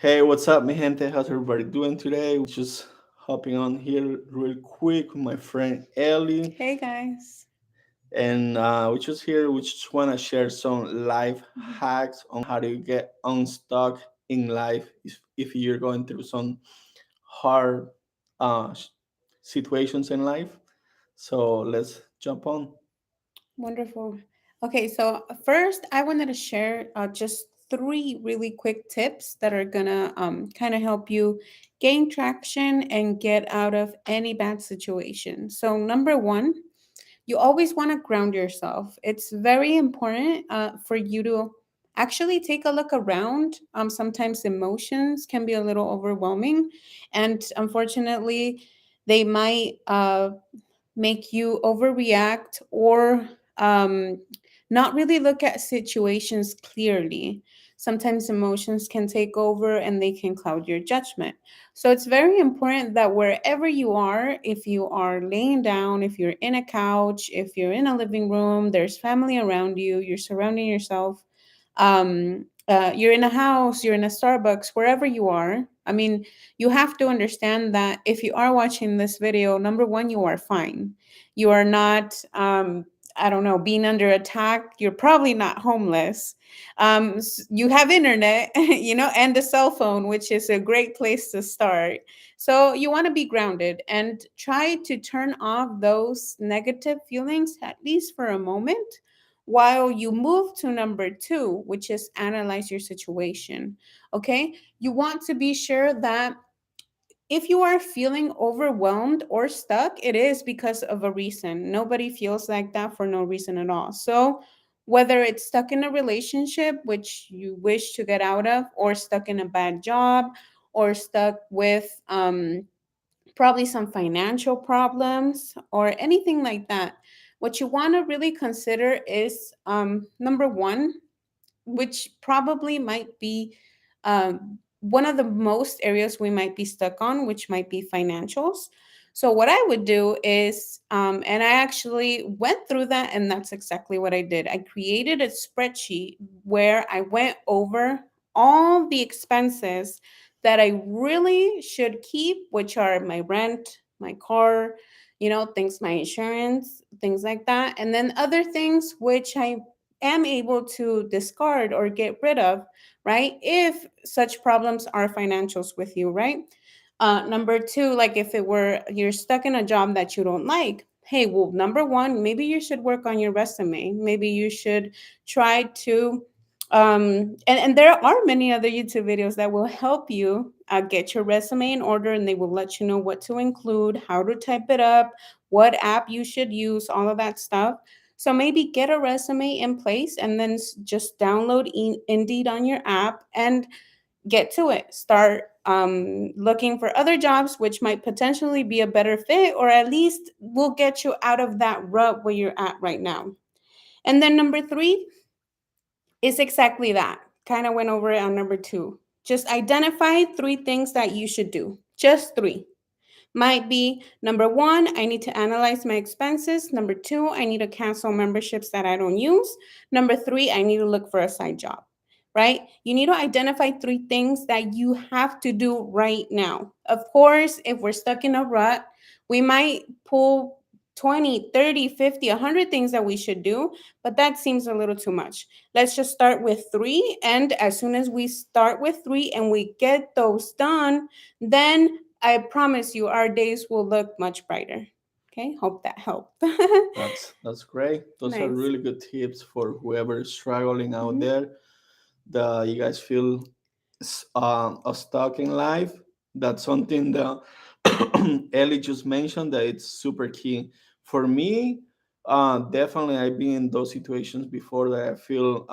Hey, what's up, mi gente? How's everybody doing today? We're just hopping on here real quick with my friend Ellie, Hey guys. and we just here. We just want to share some life hacks on how to get unstuck in life if you're going through some hard uh, s- situations in life. So let's jump on. Wonderful. Okay, so first I wanted to share just three really quick tips that are gonna kind of help you gain traction and get out of any bad situation. So, number one, you always want to ground yourself. It's very important for you to actually take a look around. Sometimes emotions can be a little overwhelming, and unfortunately, they might make you overreact or not really look at situations clearly. Sometimes emotions can take over and they can cloud your judgment. So it's very important that wherever you are, if you are laying down, if you're in a couch, if you're in a living room, there's family around you, you're surrounding yourself, you're in a house, you're in a Starbucks, wherever you are. I mean, you have to understand that if you are watching this video, number one, you are fine. You are not, I don't know, being under attack. You're probably not homeless. You have internet, and a cell phone, which is a great place to start. So you want to be grounded and try to turn off those negative feelings, at least for a moment, while you move to number two, which is analyze your situation. Okay. You want to be sure that if you are feeling overwhelmed or stuck, it is because of a reason. Nobody feels like that for no reason at all. So, whether it's stuck in a relationship, which you wish to get out of, or stuck in a bad job, or stuck with probably some financial problems, or anything like that, what you want to really consider is number one, which probably might be one of the most areas we might be stuck on, which might be financials. So, what I would do is, and I actually went through that, and that's exactly what I did. I created a spreadsheet where I went over all the expenses that I really should keep, which are my rent, my car, things, my insurance, things like that. And then other things which I am able to discard or get rid of, right? If such problems are financials with you, right? Number two, like if it were you're stuck in a job that you don't like, hey, well, number one, maybe you should work on your resume. Maybe you should try to, and there are many other YouTube videos that will help you get your resume in order, and they will let you know what to include, how to type it up, what app you should use, all of that stuff. So maybe get a resume in place and then just download Indeed on your app and get to it. Start looking for other jobs which might potentially be a better fit, or at least will get you out of that rut where you're at right now. And then number three is exactly that. Kind of went over it on number two. Just identify three things that you should do. Just three. Might be number one, I need to analyze my expenses. Number two, I need to cancel memberships that I don't use. Number three, I need to look for a side job, right? You need to identify three things that you have to do right now. Of course, if we're stuck in a rut, we might pull 20, 30, 50, 100 things that we should do, but that seems a little too much. Let's just start with three. And as soon as we start with three and we get those done, then I promise you, our days will look much brighter. Okay, hope that helped. That's great. Those are Nice. really good tips for whoever is struggling out Mhm. there. That you guys feel stuck in life. That's something that Ellie just mentioned that it's super key. For me, definitely I've been in those situations before that I feel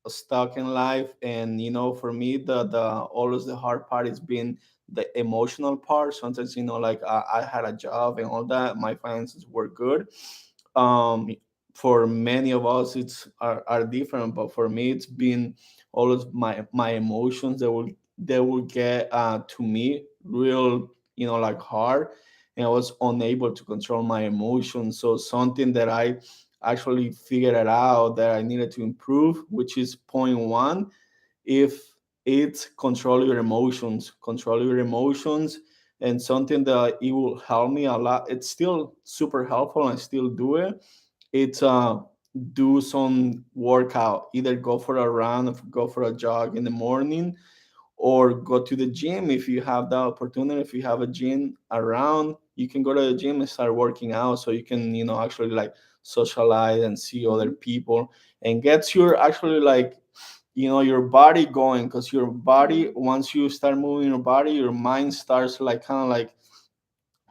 stuck in life. And for me, the always the hard part is being the emotional part. Sometimes, like I had a job and all that, my finances were good. Um, for many of us, are different, but for me, it's been always my emotions that will get to me real, like hard, and I was unable to control my emotions. So something that I actually figured it out that I needed to improve, which is point one. if it's control your emotions. Control your emotions, and something that it will help me a lot. It's still super helpful, and I still do it. It's do some workout. Either go for a run, or go for a jog in the morning, or go to the gym if you have the opportunity. If you have a gym around, you can go to the gym and start working out, so you can, actually like socialize and see other Mhm. people, and gets your actually like, your body going, because your body, Yeah. once you start moving your body, your mind starts like kind of like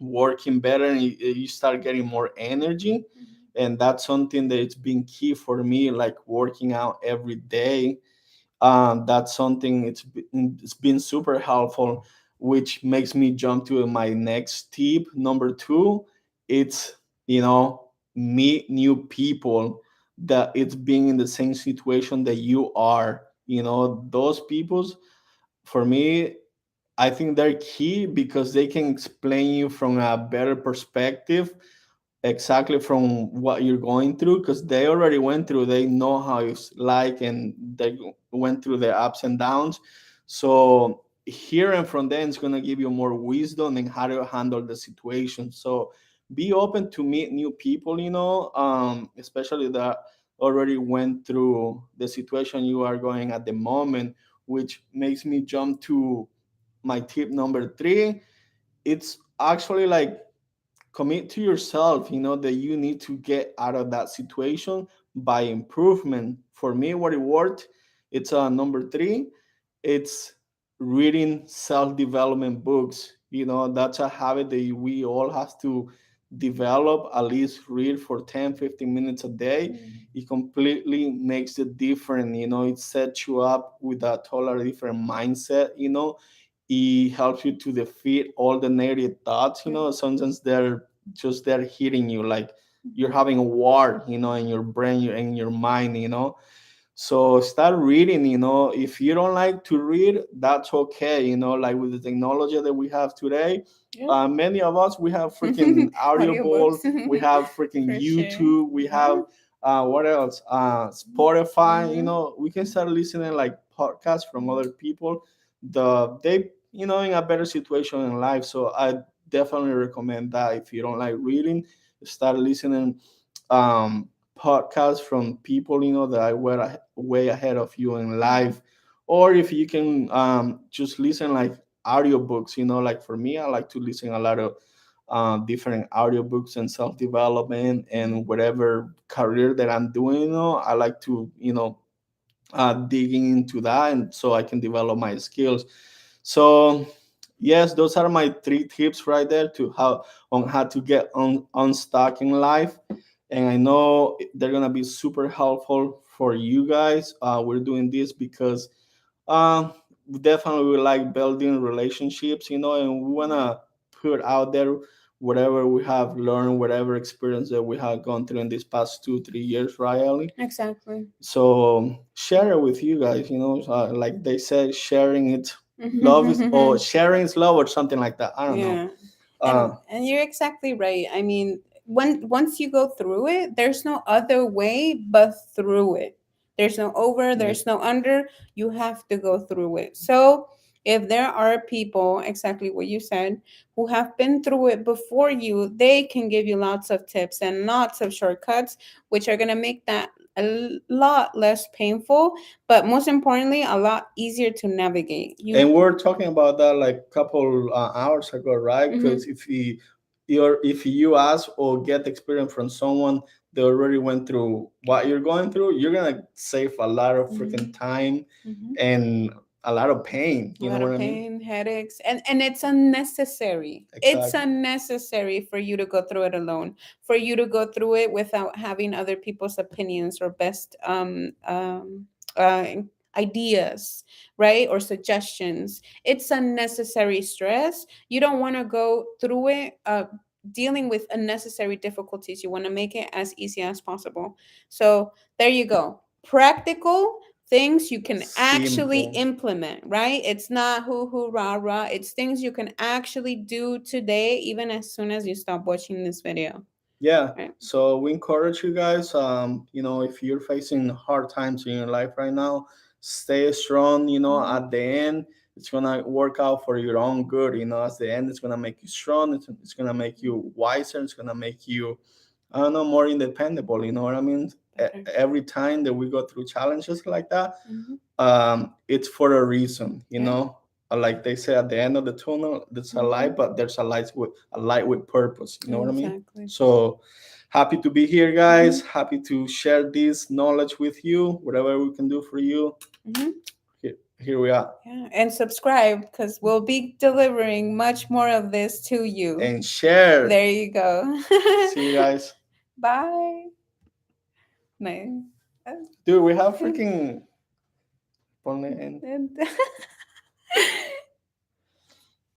working better, and you start getting more energy. Mhm. And that's something that it's been key for me, like working out every day. That's something, it's been super helpful, which makes me jump to my next tip number two. It's, meet new people that it's being in the same situation that you are. Those people's, for me, I think they're key, because they can explain you from a better perspective, exactly from what you're going through, because they already went through, they know how it's like, and they went through the ups and downs. So hearing from them is going to give you more wisdom and how to handle the situation. So be open to meet new people, especially that already went through the situation you are going at the moment, which makes me jump to my tip number three. It's actually like, commit to yourself, that you need to get out of that situation by improvement. For me, what it worked, it's number three. It's reading self-development books. That's a habit that we all have to develop, at least read for 10, 15 minutes a day. Mm. It completely makes it different. It sets you up with a totally different mindset. It helps you to defeat all the negative thoughts. Right. Sometimes they're hitting you like you're Mhm. having a war, in your brain, in your mind. So start reading. If you don't like to read, that's okay. Like with the technology that we have today, Yeah. many of us, we have freaking Audible, Audiobooks. we have freaking For sure. YouTube, we Yeah. have what else? Spotify. Mm-hmm. We can start listening like podcasts from other people. They, in a better situation in life. So I definitely recommend that. If you don't like reading, start listening um podcasts from people, that I were way ahead of you in life. Or if you can just listen like audiobooks. Like for me, I like to listen a lot of different audiobooks and self-development, and Mm-hmm. whatever career that I'm doing. I like to, digging into that, and so I can develop my skills. So yes, those are my three tips right there, to how to get unstuck in life. And I know they're gonna be super helpful for you guys. We're doing this because we definitely we like building relationships, and we wanna put out there whatever we have learned, whatever experience that we have gone through in these past 2 3 years, right, Ellie? Exactly. So share it with you guys. Like they said, sharing it, love is, or sharing is love, or something like that. I don't know. Yeah. Uh, And you're exactly right. I mean, once you go through it, there's no other way but through it. There's no over, yeah. there's no under. You have to go through it. So, if there are people, exactly what you said, who have been through it before you, they can give you lots of tips and lots of shortcuts, which are going to make that lot less painful, but most importantly, a lot easier to navigate. And You. we're talking about that like a couple hours ago, right? Because Mhm. if you ask or get experience from someone that already went through what you're going through, you're gonna save a lot of freaking Mhm. time Mhm. and a lot of pain. A You know lot what of I mean? pain, headaches, and it's unnecessary. It's Exactly. unnecessary for you to go through it alone, for you to go through it without having other people's opinions or best uh, ideas, right? Or suggestions. It's unnecessary stress. You don't want to go through it dealing with unnecessary difficulties. You want to make it as easy as possible. So there you go. Practical things you can actually Simple. implement, right? It's not hoo hoo rah rah. It's things you can actually do today, even as soon as you stop watching this video, Yeah. right? So we encourage you guys. If you're facing hard times in your life right now, stay strong. Mhm. At the end, it's gonna work out for your own good. At the end, it's gonna make you strong. It's gonna make you wiser. It's gonna make you, I don't know, more independable. You know what I mean? Better. Every time that we go through challenges like that, Mhm. it's for a reason. Yeah. Like they say, at the end of the tunnel, there's a light, Mhm. but there's a light with purpose. You know what I mean? Exactly. So happy to be here, guys. Mhm. Happy to share this knowledge with you. Whatever we can do for you, Mhm. here we are. Yeah, and subscribe because we'll be delivering much more of this to you. And share. There you go. See you guys. Bye. Nice. Dude, we have freaking. Ponle en- And